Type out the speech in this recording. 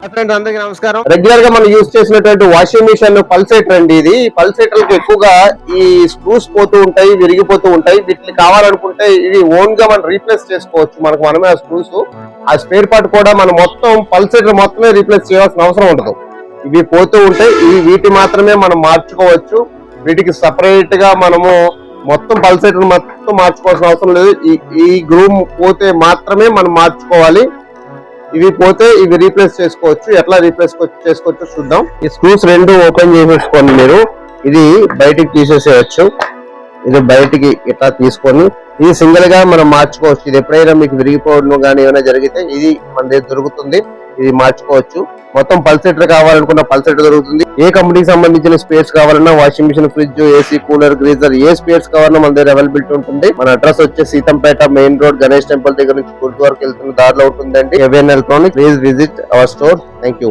Friends అందరికీ నమస్కారం. Regular గా మనం యూజ్ చేసినటువంటి వాషింగ్ మిషన్ పల్సేటర్ అండి. ఇది పల్సేటర్ ఎక్కువగా ఈ స్క్రూస్ పోతూ ఉంటాయి, విరిగిపోతూ ఉంటాయి. వీటిని కావాలనుకుంటే ఇది ఓన్ గా మనం రీప్లేస్ చేసుకోవచ్చు. మనమే ఆ స్క్రూస్ ఆ స్పేర్ పార్ట్ కూడా మనం మొత్తం పల్సేటర్ మొత్తమే రీప్లేస్ చేయాల్సిన అవసరం ఉండదు. ఇవి పోతూ ఉంటాయి, వీటి మాత్రమే మనం మార్చుకోవచ్చు. వీటికి సపరేట్ గా మనము మొత్తం పల్సేటర్ మొత్తం మార్చుకోవాల్సిన అవసరం లేదు. ఈ గ్రూమ్ పోతే మాత్రమే మనం మార్చుకోవాలి. ఇవి పోతే ఇవి రీప్లేస్ చేసుకోవచ్చు. ఎట్లా రీప్లేస్ చేసుకోవచ్చు చూద్దాం. ఈ స్క్రూస్ రెండు ఓపెన్ చేసేసుకోండి. మీరు ఇది బయటికి తీసేసేయచ్చు. ఇది బయటికి ఇట్లా తీసుకొని ఇది సింగిల్ గా మనం మార్చుకోవచ్చు. ఇది ఎప్పుడైనా మీకు విరిగిపోవడం కానీ ఏమైనా జరిగితే ఇది మన దగ్గర దొరుకుతుంది. ఇది మార్చుకోవచ్చు. మొత్తం పల్సేటర్ కావాలనుకున్న పల్సేటర్ దొరుకుతుంది. ఏ కంపెనీకి సంబంధించిన స్పేర్స్ కావాలన్నా washing machine, fridge, AC, cooler, geyser ఏ స్పేర్స్ కావాలన్నా మన దగ్గర అవైలబిలిటీ ఉంటుంది. మన అడ్రస్ వచ్చేసి Seethampeta main road, Ganesh temple దగ్గర నుంచి గుర్తు వరకు వెళ్తున్న దారిలో ఉంటుందండి. AVN electronics. Please visit our store. Thank you.